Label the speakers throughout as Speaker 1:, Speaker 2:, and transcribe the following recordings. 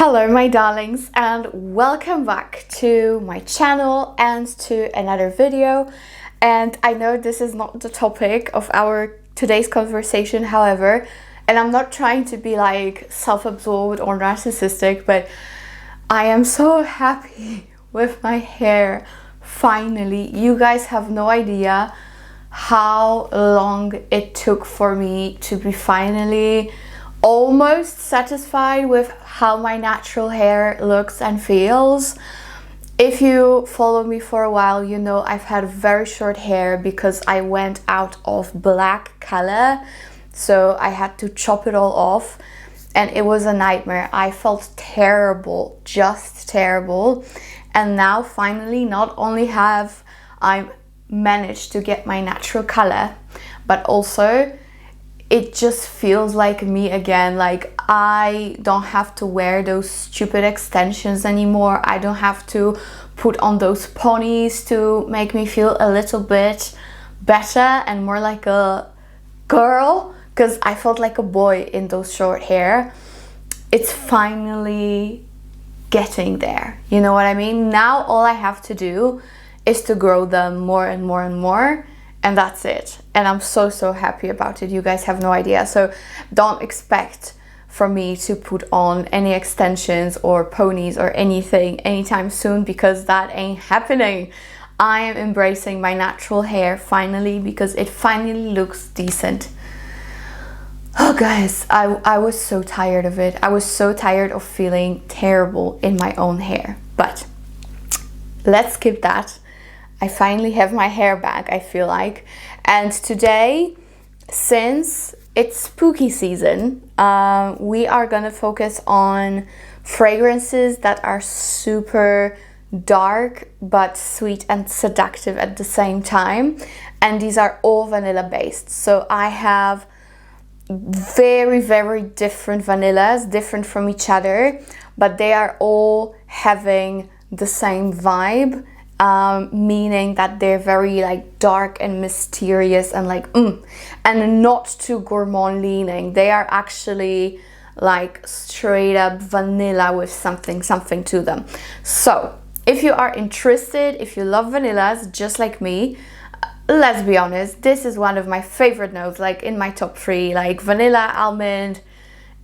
Speaker 1: Hello my darlings, and welcome back to my channel and to another video. And I know this is not the topic of our today's conversation, however, and I'm not trying to be like self-absorbed or narcissistic, but I am so happy with my hair. Finally, you guys have no idea how long it took for me to be finally almost satisfied with how my natural hair looks and feels. If you follow me for a while, you know I've had very short hair because I went out of black color, so I had to chop it all off and it was a nightmare. I felt terrible, just terrible. And now finally, not only have I managed to get my natural color, but also it just feels like me again. Like I don't have to wear those stupid extensions anymore. I don't have to put on those ponies to make me feel a little bit better and more like a girl, because I felt like a boy in those short hair. It's finally getting there, you know what I mean? Now all I have to do is to grow them more and more and more, and that's it. And I'm so happy about it. You guys have no idea. So don't expect from me to put on any extensions or ponies or anything anytime soon, because that ain't happening. I am embracing my natural hair finally, because it finally looks decent. Oh guys, I was so tired of it. I was so tired of feeling terrible in my own hair. But let's skip that. I finally have my hair back, I feel like. And today, since it's spooky season, we are gonna focus on fragrances that are super dark but sweet and seductive at the same time. And these are all vanilla based. So I have very different vanillas, different from each other, but they are all having the same vibe. Meaning that they're very like dark and mysterious and like and not too gourmand leaning. They are actually like straight up vanilla with something to them. So if you are interested, if you love vanillas just like me, let's be honest, this is one of my favorite notes, like in my top 3, like vanilla, almond,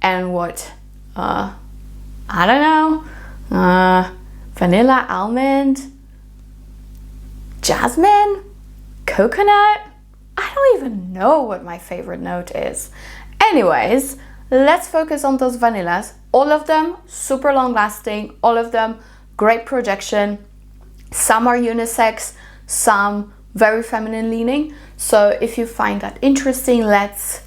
Speaker 1: and what? I don't know. Vanilla, almond, jasmine, coconut. I don't even know what my favorite note is. Anyways, let's focus on those vanillas. All of them super long lasting, all of them great projection. Some are unisex, some very feminine leaning. So if you find that interesting, let's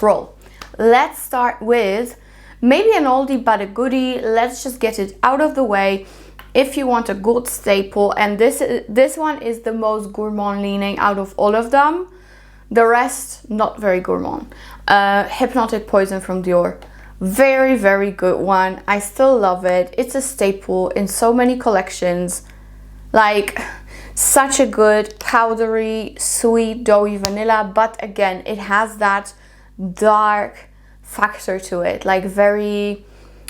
Speaker 1: roll. Let's start with maybe an oldie but a goodie. Let's just get it out of the way. If you want a good staple, and this one is the most gourmand leaning out of all of them, the rest not very gourmand. Hypnotic Poison from Dior, very good one. I still love it. It's a staple in so many collections. Like such a good powdery, sweet, doughy vanilla, but again it has that dark factor to it, like very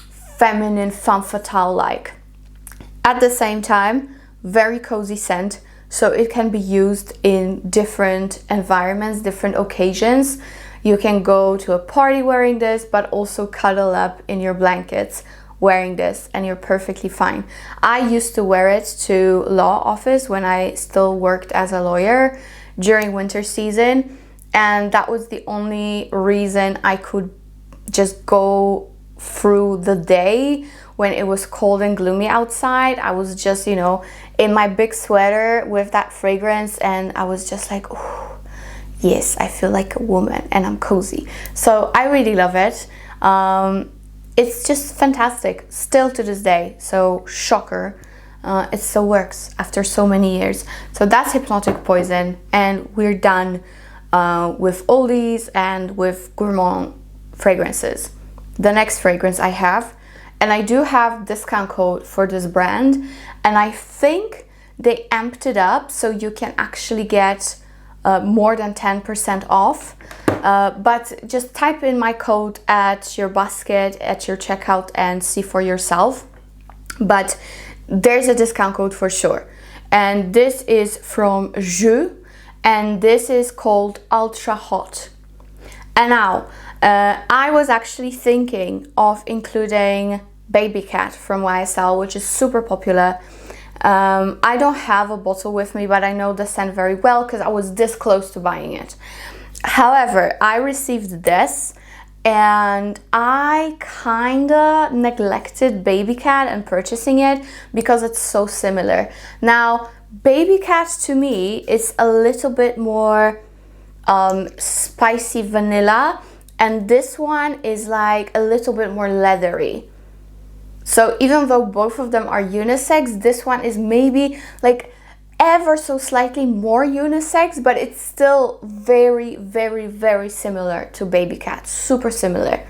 Speaker 1: feminine, femme fatale like. At the same time, very cozy scent, so it can be used in different environments, different occasions. You can go to a party wearing this, but also cuddle up in your blankets wearing this, and you're perfectly fine. I used to wear it to law office when I still worked as a lawyer during winter season, and that was the only reason I could just go through the day when it was cold and gloomy outside. I was just, you know, in my big sweater with that fragrance, and I was just like, oh, yes, I feel like a woman and I'm cozy. So I really love it. It's just fantastic still to this day. So shocker, it still works after so many years. So that's Hypnotic Poison, and we're done with oldies and with gourmand fragrances. The next fragrance I have, and I do have discount code for this brand, and I think they amped it up so you can actually get more than 10% off. but just type in my code at your basket, at your checkout, and see for yourself. But there's a discount code for sure. And this is from J.U.S, and this is called Ultrahot. And now, I was actually thinking of including Baby Cat from YSL, which is super popular. I don't have a bottle with me, but I know the scent very well because I was this close to buying it. However, I received this and I kinda neglected Baby Cat and purchasing it because it's so similar. Now, Baby Cat to me is a little bit more spicy vanilla, and this one is like a little bit more leathery. So even though both of them are unisex, this one is maybe like ever so slightly more unisex, but it's still very, very, very similar to Baby Cat, super similar.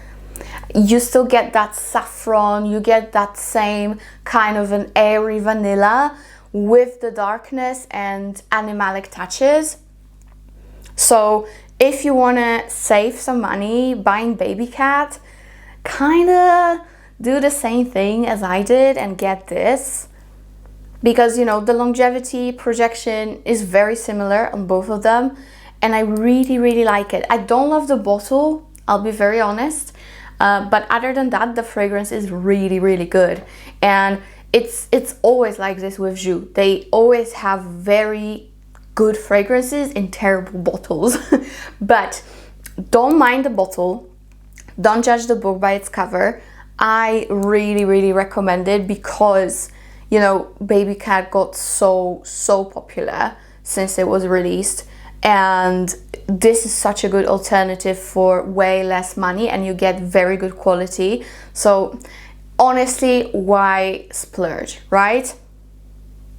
Speaker 1: You still get that saffron, you get that same kind of an airy vanilla with the darkness and animalic touches. So if you want to save some money buying Baby Cat, kind of do the same thing as I did and get this, because you know the longevity projection is very similar on both of them, and I really, really like it. I don't love the bottle, I'll be very honest, but other than that, the fragrance is really, really good. And it's always like this with J.U.S. They always have very good fragrances in terrible bottles. But don't mind the bottle, don't judge the book by its cover. I really, really recommend it because, you know, Baby Cat got so popular since it was released, and this is such a good alternative for way less money and you get very good quality. So honestly, why splurge, right?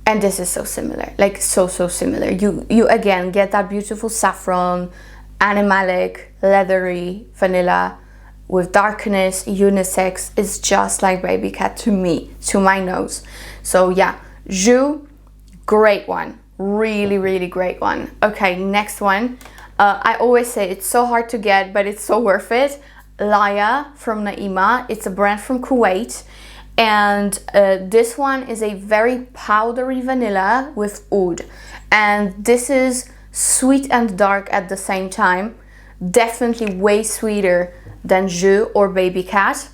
Speaker 1: And this is so similar, like so similar. You again get that beautiful saffron, animalic, leathery vanilla with darkness, unisex. It's just like Baby Cat to me, to my nose. So yeah, J.U.S, great one, really, really great one. Okay, next one. I always say it's so hard to get, but it's so worth it. Laya from Naima. It's a brand from Kuwait. And this one is a very powdery vanilla with oud. And this is sweet and dark at the same time. Definitely way sweeter than J.U.S or Baby Cat.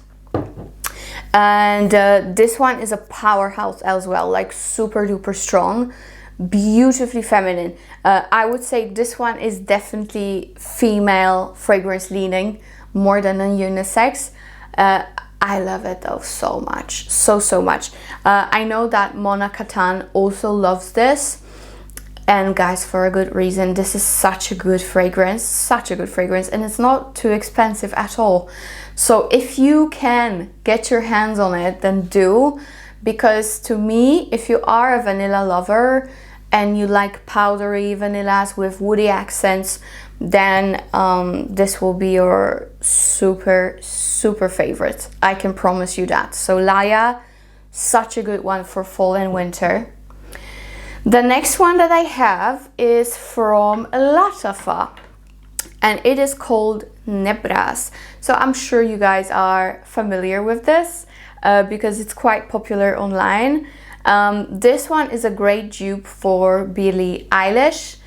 Speaker 1: And this one is a powerhouse as well, like super duper strong, beautifully feminine. I would say this one is definitely female fragrance leaning more than a unisex. I love it though so much, so much. I know that Mona Katan also loves this, and guys, for a good reason. This is such a good fragrance, and it's not too expensive at all. So if you can get your hands on it, then do, because to me, if you are a vanilla lover and you like powdery vanillas with woody accents, then this will be your super favorite. I can promise you that. So Laya, such a good one for fall and winter. The next one that I have is from Lattafa, and it is called Nebras. So I'm sure you guys are familiar with this because it's quite popular online. This one is a great dupe for Billie Eilish.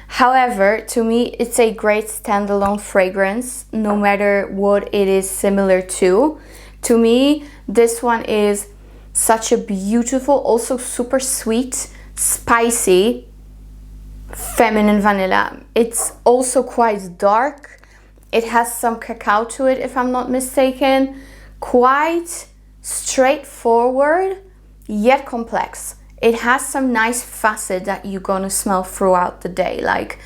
Speaker 1: However, to me, it's a great standalone fragrance, no matter what it is similar to. To me, this one is such a beautiful, also super sweet, spicy, feminine vanilla. It's also quite dark. It has some cacao to it, if I'm not mistaken. Quite straightforward, yet complex. It has some nice facet that you're gonna smell throughout the day. Like,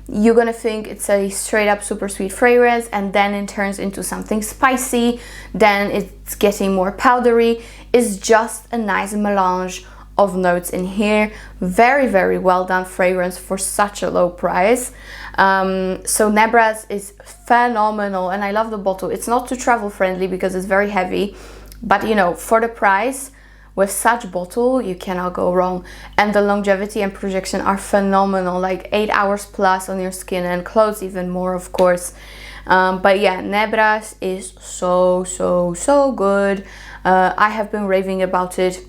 Speaker 1: you're gonna think it's a straight up super sweet fragrance, and then it turns into something spicy, then it's getting more powdery. It's just a nice melange of notes in here. Very well done fragrance for such a low price. So Nebras is phenomenal, and I love the bottle. It's not too travel friendly because it's very heavy, but you know, for the price, with such bottle, you cannot go wrong. And the longevity and projection are phenomenal, like 8 hours plus on your skin and clothes, even more, of course. But yeah, Nebras is so good. I have been raving about it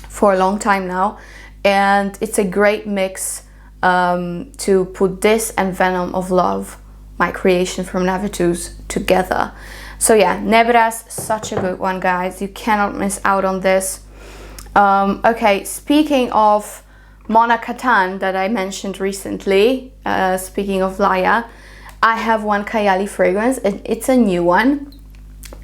Speaker 1: for a long time now, and it's a great mix to put this and Venom of Love, my creation from NAVITUS, together. So yeah, Nebras, such a good one, guys. You cannot miss out on this. Okay, speaking of Mona Katan that I mentioned recently, speaking of Laya, I have one Kayali fragrance, and it's a new one.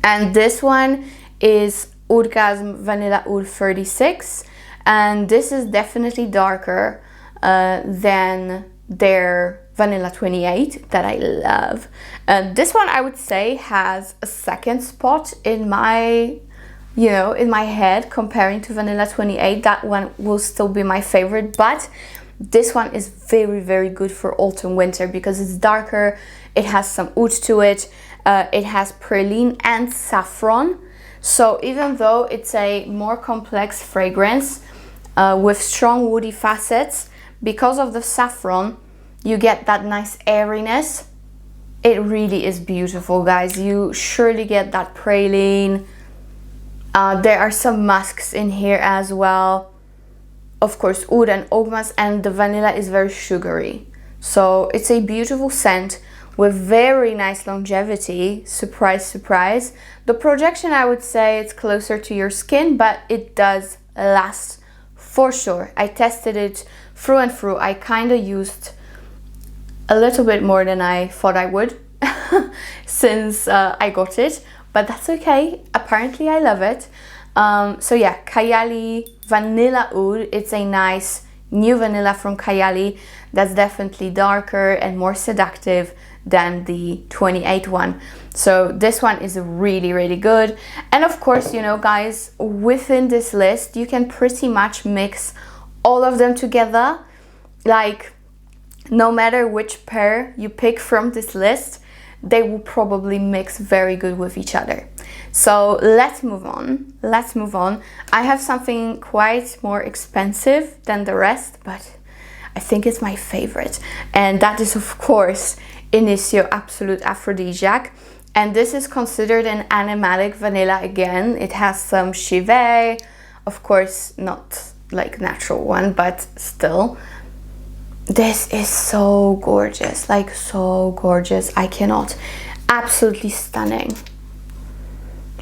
Speaker 1: And this one is Oudgasm Vanilla Oud 36. And this is definitely darker than their Vanilla 28 that I love. This one, I would say, has a second spot in my, you know, in my head comparing to Vanilla 28. That one will still be my favorite, but this one is very good for autumn winter because it's darker. It has some oud to it. It has praline and saffron. So even though it's a more complex fragrance with strong woody facets, because of the saffron, you get that nice airiness. It really is beautiful, guys. You surely get that praline. There are some musks in here as well. Of course, oud and ogmas, and the vanilla is very sugary. So it's a beautiful scent with very nice longevity. Surprise, surprise. The projection, I would say it's closer to your skin, but it does last for sure. I tested it through and through. I kind of used a little bit more than I thought I would since I got it, but that's okay. Apparently I love it. So yeah, Kayali Vanilla Oud. It's a nice new vanilla from Kayali that's definitely darker and more seductive than the 28 one. So this one is really good. And of course, you know, guys, within this list you can pretty much mix all of them together. Like, no matter which pair you pick from this list, they will probably mix very good with each other. So let's move on. I have something quite more expensive than the rest, but I think it's my favorite, and that is of course Initio Absolute Aphrodisiac. And this is considered an animalic vanilla again. It has some Givenchy, of course not like natural one, but still. This is so gorgeous, like so gorgeous. I cannot. Absolutely stunning.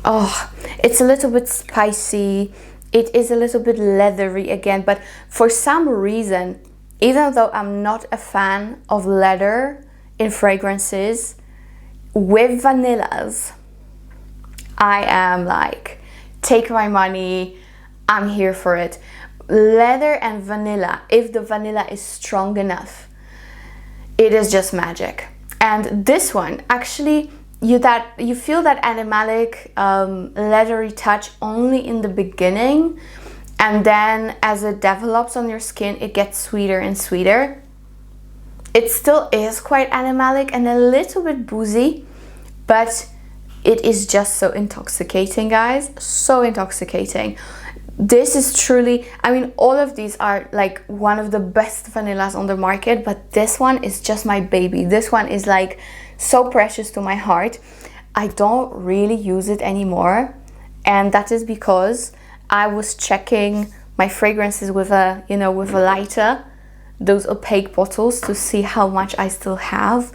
Speaker 1: Oh, it's a little bit spicy. It is a little bit leathery again, but for some reason, even though I'm not a fan of leather in fragrances, with vanillas, I am like, take my money, I'm here for it. Leather and vanilla, if the vanilla is strong enough, it is just magic. And this one, actually, you feel that animalic leathery touch only in the beginning, and then as it develops on your skin, it gets sweeter and sweeter. It still is quite animalic and a little bit boozy, but it is just so intoxicating, guys. So intoxicating. This is truly, I mean, all of these are like one of the best vanillas on the market, but this one is just my baby. This one is like so precious to my heart. I don't really use it anymore, and that is because I was checking my fragrances with a, you know, with a lighter, those opaque bottles, to see how much I still have.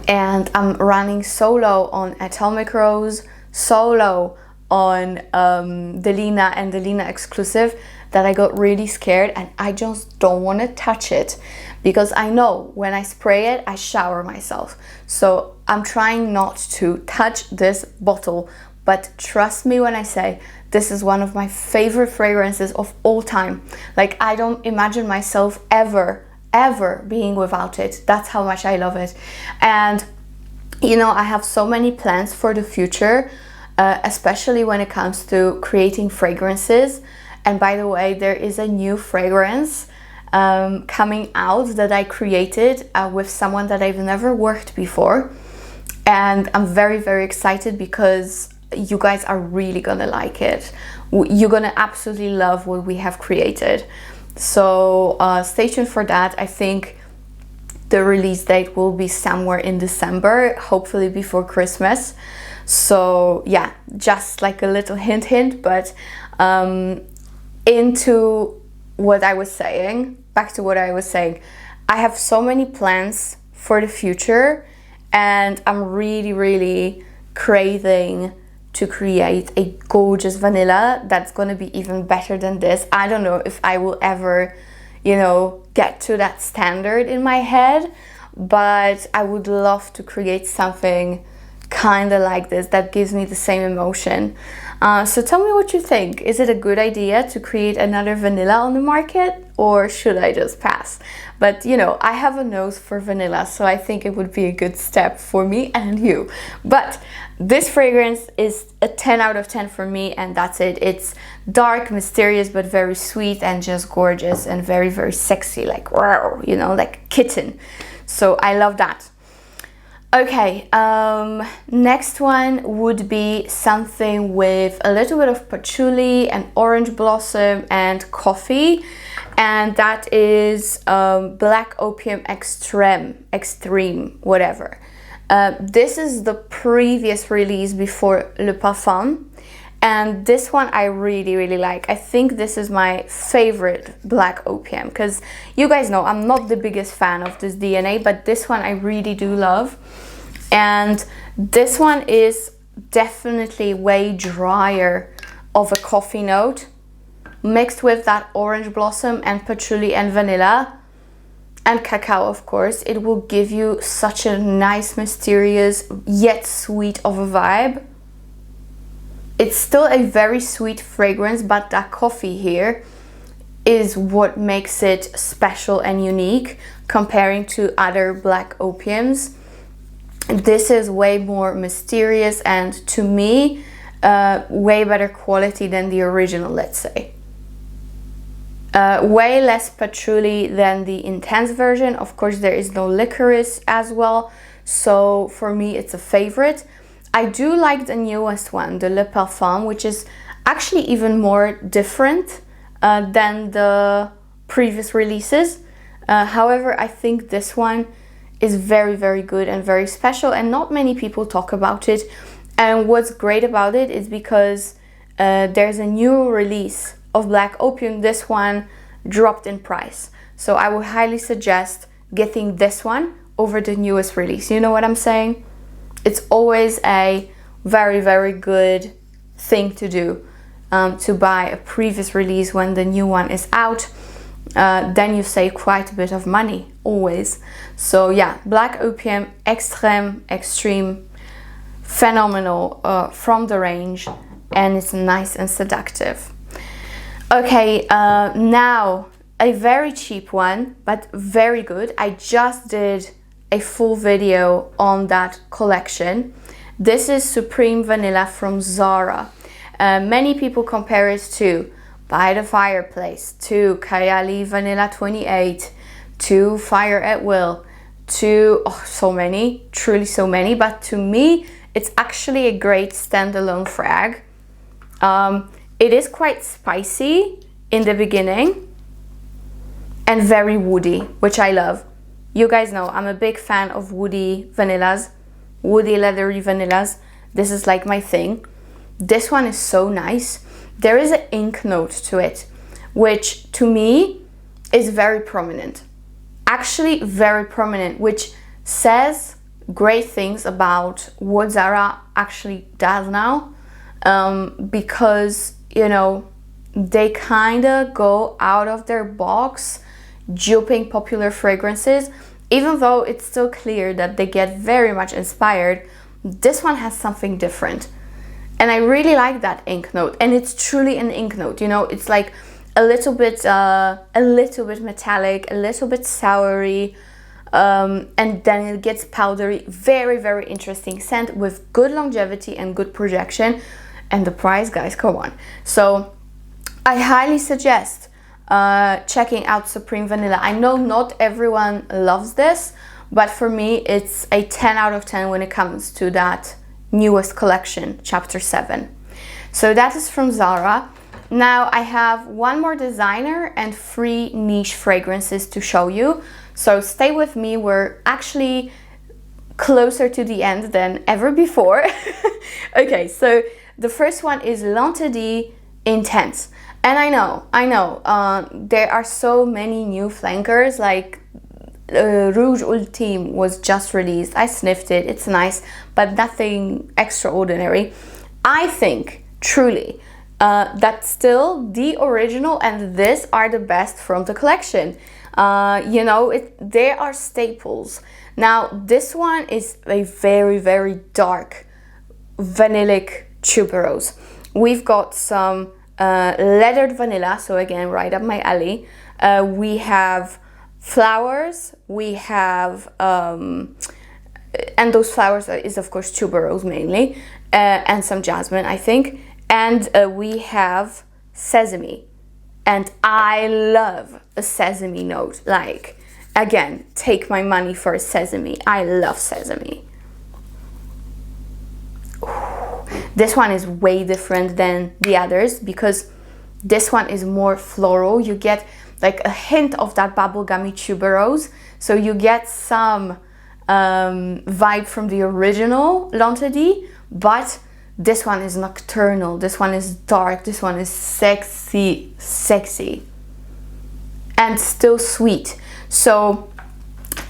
Speaker 1: And I'm running solo on Atomic Rose, solo on Delina and Delina Exclusive, that I got really scared, and I just don't want to touch it because I know when I spray it, I shower myself. So I'm trying not to touch this bottle, but trust me when I say this is one of my favorite fragrances of all time. Like, I don't imagine myself ever being without it. That's how much I love it. And you know, I have so many plans for the future, especially when it comes to creating fragrances. And by the way, there is a new fragrance coming out that I created with someone that I've never worked before, and I'm very excited because you guys are really gonna like it. You're gonna absolutely love what we have created. So stay tuned for that. I think The release date will be somewhere in December, hopefully before Christmas. So yeah, just like a little hint, but into what I was saying, back to what I was saying, I have so many plans for the future, and I'm really craving to create a gorgeous vanilla that's gonna be even better than this. I don't know if I will ever, you know, get to that standard in my head, but I would love to create something kind of like this that gives me the same emotion. So tell me what you think. Is it a good idea to create another vanilla on the market, or should I just pass? But you know, I have a nose for vanilla, so I think it would be a good step for me and you. But this fragrance is a 10 out of 10 for me, and that's it. It's dark, mysterious, but very sweet and just gorgeous and very sexy, like wow, you know, like a kitten. So I love that. Okay, next one would be something with a little bit of patchouli and orange blossom and coffee, and that is Black Opium Extreme, whatever. This is the previous release before Le Parfum, and this one I really like. I think this is my favorite Black Opium, because you guys know I'm not the biggest fan of this DNA, but this one I really do love. And this one is definitely way drier of a coffee note, mixed with that orange blossom and patchouli and vanilla and cacao, of course. It will give you such a nice, mysterious yet sweet of a vibe. It's still a very sweet fragrance, but that coffee here is what makes it special and unique comparing to other Black Opiums. This is way more mysterious and, to me, way better quality than the original, let's say. Way less patchouli than the intense version. Of course, there is no licorice as well, so for me it's a favorite. I do like the newest one, the Le Parfum, which is actually even more different than the previous releases. However, I think this one is very good and very special, and not many people talk about it. And what's great about it is because there's a new release of Black Opium. This one dropped in price, so I would highly suggest getting this one over the newest release. You know what I'm saying? It's always a very good thing to do, to buy a previous release when the new one is out. Then you save quite a bit of money, always. So yeah, Black Opium Extreme, phenomenal from the range, and it's nice and seductive. Okay, now a very cheap one, but very good. I just did a full video on that collection. This is Supreme Vanilla from Zara. Many people compare it to By the Fireplace, to Kayali Vanilla 28, to Fire at Will, to so many, truly so many. But to me, it's actually a great standalone frag. It is quite spicy in the beginning and very woody, which I love. You guys know I'm a big fan of woody vanillas, woody leathery vanillas. This is like my thing. This one is so nice. There is an ink note to it, which to me is very prominent. Actually very prominent, which says great things about what Zara actually does now, because, you know, they kind of go out of their box duping popular fragrances. Even though it's still clear that they get very much inspired, this one has something different. And I really like that ink note, and it's truly an ink note. You know, it's like a little bit metallic, a little bit soury, and then it gets powdery. Very interesting scent with good longevity and good projection. And the price, guys, come on. So I highly suggest checking out Supreme Vanilla. I know not everyone loves this, but for me it's a 10 out of 10 when it comes to that newest collection, chapter 7. So that is from Zara. Now I have one more designer and 3 niche fragrances to show you. So stay with me, we're actually closer to the end than ever before. Okay, so the first one is Orchidee Intense. And I know, there are so many new flankers, like Rouge Ultime was just released. I sniffed it, it's nice, but nothing extraordinary. I think, truly, that still the original and this are the best from the collection. You know, they are staples. Now, this one is a very, very dark vanillic tuberose. We've got some leathered vanilla, so again, right up my alley. We have flowers, we have, and those flowers is of course tuberose mainly, and some jasmine, I think. And we have sesame. And I love a sesame note. Like, again, take my money for sesame. I love sesame. This one is way different than the others because this one is more floral. You get like a hint of that bubblegummy tuberose. So you get some vibe from the original Orchidee, but this one is nocturnal, this one is dark, this one is sexy, and still sweet. So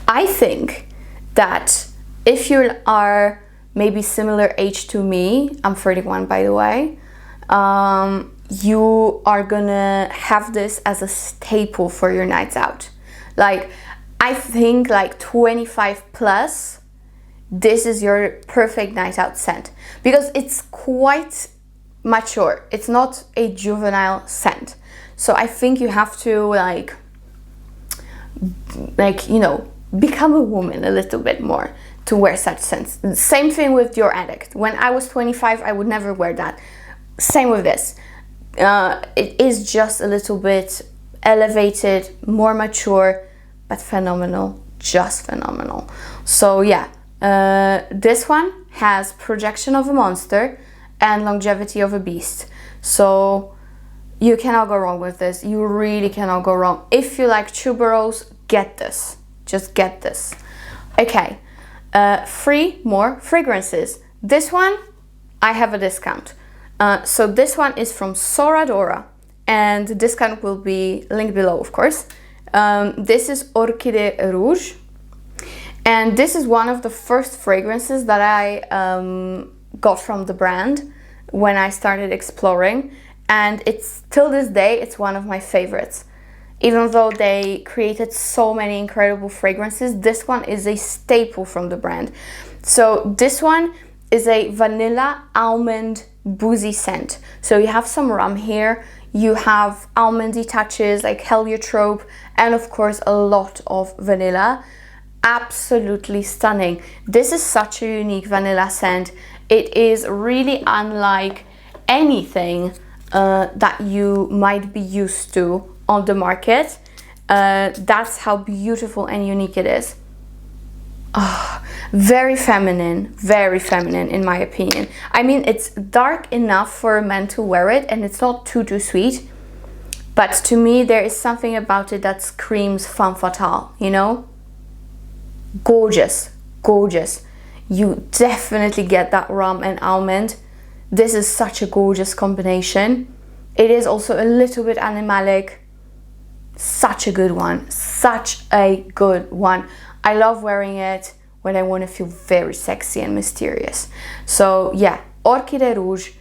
Speaker 1: I think that if you are maybe similar age to me, I'm 31 by the way, you are gonna have this as a staple for your nights out. Like, I think like 25 plus, this is your perfect night out scent because it's quite mature. It's not a juvenile scent. So I think you have to like, you know, become a woman a little bit more to wear such scents. Same thing with Dior Addict. When I was 25, I would never wear that. Same with this. It is just a little bit elevated, more mature, but phenomenal, just phenomenal. So yeah, this one has projection of a monster and longevity of a beast. So you cannot go wrong with this. You really cannot go wrong. If you like tuberose, get this. Just get this. Okay, 3 more fragrances. This one, I have a discount. So this one is from Sora Dora, and the discount will be linked below, of course. This is Orchid Rouge, and this is one of the first fragrances that I got from the brand when I started exploring, and it's till this day it's one of my favorites. Even though they created so many incredible fragrances, this one is a staple from the brand. So this one is a vanilla almond boozy scent. So you have some rum here, you have almondy touches like heliotrope, and of course a lot of vanilla. Absolutely stunning. This is such a unique vanilla scent. It is really unlike anything that you might be used to on the market. That's how beautiful and unique it is. Oh, very feminine in my opinion. I mean, it's dark enough for a man to wear it and it's not too sweet, but to me there is something about it that screams femme fatale, you know? Gorgeous, gorgeous. You definitely get that rum and almond. This is such a gorgeous combination. It is also a little bit animalic. Such a good one, such a good one. I love wearing it when I want to feel very sexy and mysterious. So yeah, Orchid Rouge,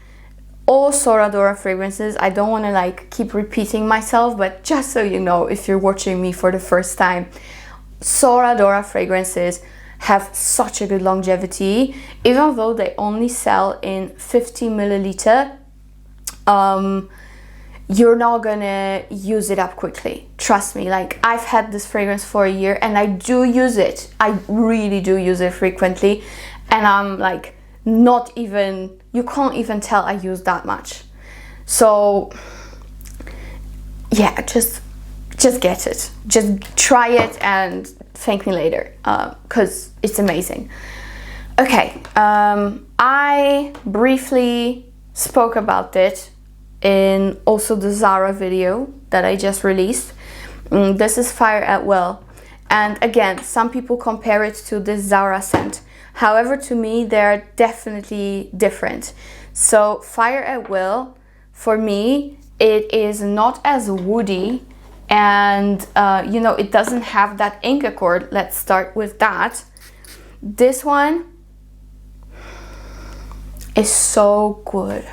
Speaker 1: all Sora Dora fragrances. I don't want to like keep repeating myself, but just so you know, if you're watching me for the first time, Sora Dora fragrances have such a good longevity, even though they only sell in 50 milliliter. You're not gonna use it up quickly, trust me. Like, I've had this fragrance for a year and I do use it. I really do use it frequently, and I'm like, not even, you can't even tell I use that much. So yeah, just get it, just try it and thank me later, because it's amazing. Okay, I briefly spoke about it in also the Zara video that I just released. This is Fire at Well, And again, some people compare it to the Zara scent. However, to me, they're definitely different. So Fire at Will, for me, it is not as woody, and you know, it doesn't have that ink accord. Let's start with that. This one is so good.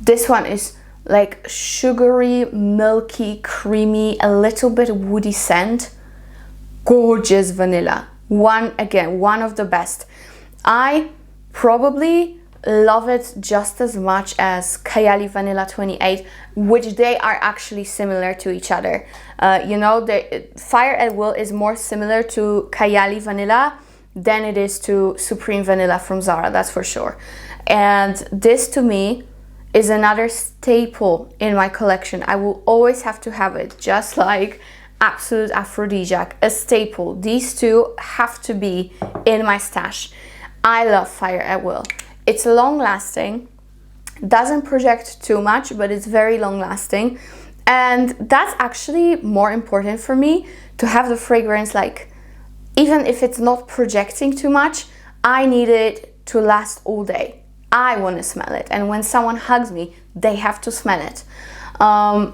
Speaker 1: This one is like sugary, milky, creamy, a little bit woody scent. Gorgeous vanilla. One of the best. I probably love it just as much as Kayali Vanilla 28, which they are actually similar to each other. You know, the Fire at Will is more similar to Kayali Vanilla than it is to Supreme Vanilla from Zara, that's for sure. And this to me is another staple in my collection. I will always have to have it, just like Absolute Aphrodisiac, a staple. These two have to be in my stash. I love Fire at Will. It's long lasting, doesn't project too much, but it's very long lasting. And that's actually more important for me, to have the fragrance, like, even if it's not projecting too much, I need it to last all day. I want to smell it. And when someone hugs me, they have to smell it.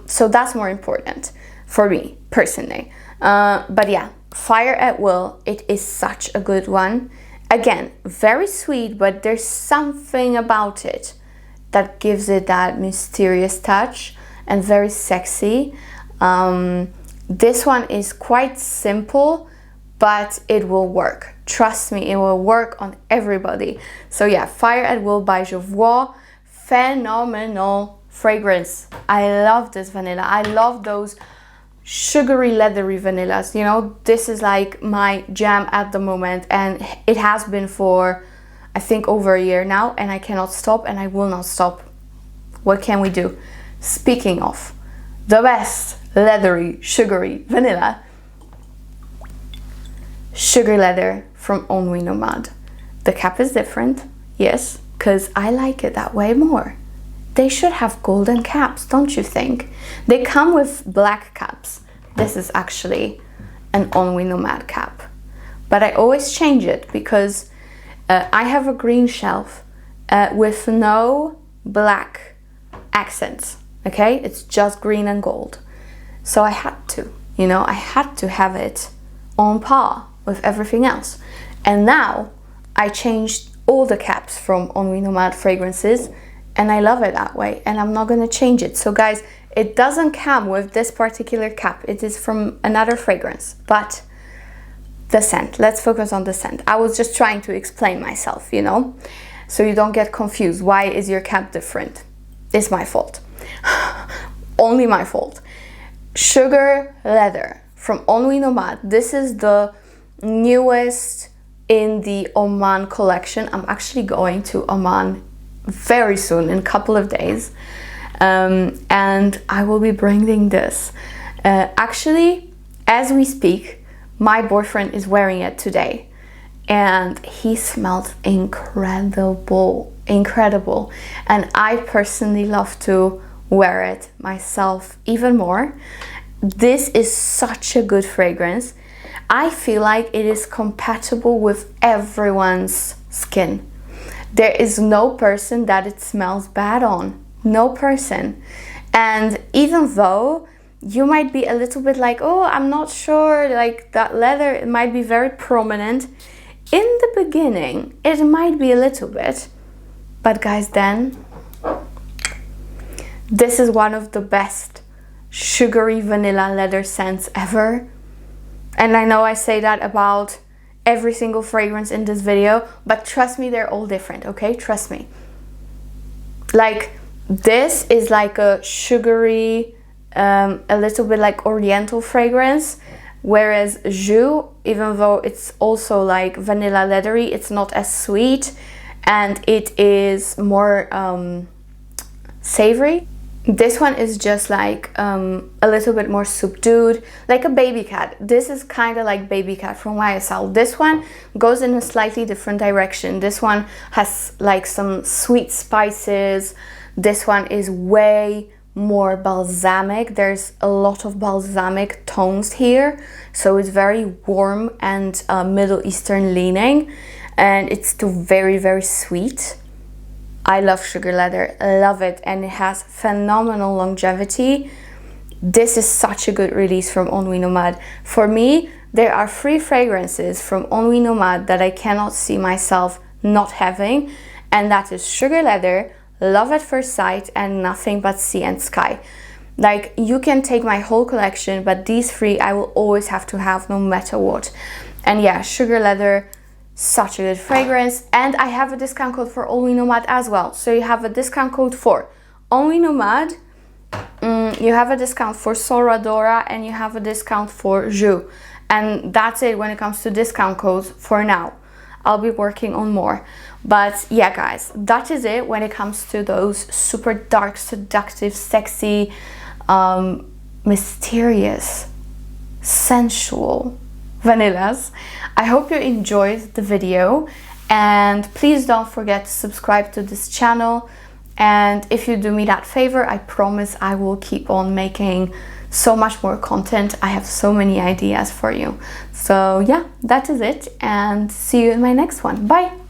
Speaker 1: So that's more important for me, personally. But yeah, Fire at Will, it is such a good one. Again, very sweet, but there's something about it that gives it that mysterious touch and very sexy. This one is quite simple, but it will work. Trust me, it will work on everybody. So yeah, Fire at Will by Jovoy, phenomenal fragrance. I love this vanilla. I love those sugary, leathery vanillas. You know, this is like my jam at the moment, and it has been for, I think, over a year now, and I cannot stop, and I will not stop. What can we do? Speaking of the best leathery, sugary vanilla, Sugar Leather from Nuit Nomade. The cap is different, yes, because I like it that way more. They should have golden caps, don't you think? They come with black caps. This is actually an Nuit Nomade cap. But I always change it because I have a green shelf with no black accents, okay? It's just green and gold. So I had to, you know, I had to have it on par with everything else. And now I changed all the caps from Nuit Nomade fragrances, and I love it that way, and I'm not gonna change it. So guys, it doesn't come with this particular cap. It is from another fragrance, but the scent, let's focus on the scent. I was just trying to explain myself, you know, so you don't get confused. Why is your cap different? It's my fault. Only my fault. Sugar Leather from Nuit Nomade. This is the newest in the Oman collection. I'm actually going to Oman very soon, in a couple of days, and I will be bringing this. Actually, as we speak, my boyfriend is wearing it today, and he smells incredible, and I personally love to wear it myself even more. This is such a good fragrance. I feel like it is compatible with everyone's skin. There is no person that it smells bad on. No person. And even though you might be a little bit like, oh, I'm not sure, like that leather, it might be very prominent. In the beginning, it might be a little bit. But guys, then, this is one of the best sugary vanilla leather scents ever. And I know I say that about every single fragrance in this video, but trust me, they're all different, okay? Trust me. Like, this is like a sugary, a little bit like oriental fragrance, whereas Jus, even though it's also like vanilla leathery, it's not as sweet, and it is more savory. This one is just like a little bit more subdued, like a baby cat. This is kind of like baby cat from YSL. This one goes in a slightly different direction. This one has like some sweet spices. This one is way more balsamic. There's a lot of balsamic tones here, so it's very warm and Middle Eastern leaning, and it's still very, very sweet. I love Sugar Leather, I love it, and it has phenomenal longevity. This is such a good release from Nuit Nomade. For me, there are 3 fragrances from Nuit Nomade that I cannot see myself not having, and that is Sugar Leather, Love at First Sight, and Nothing But Sea and Sky. Like, you can take my whole collection, but these 3 I will always have to have no matter what. And yeah, Sugar Leather, such a good fragrance. And I have a discount code for Nuit Nomade as well. So you have a discount code for Nuit Nomade, you have a discount for Sora, Dora, and you have a discount for J.U.S. And that's it when it comes to discount codes for now. I'll be working on more. But yeah, guys, that is it when it comes to those super dark, seductive, sexy, mysterious, sensual vanillas. I hope you enjoyed the video, and please don't forget to subscribe to this channel. And if you do me that favor, I promise I will keep on making so much more content. I have so many ideas for you. So yeah, that is it, and see you in my next one. Bye.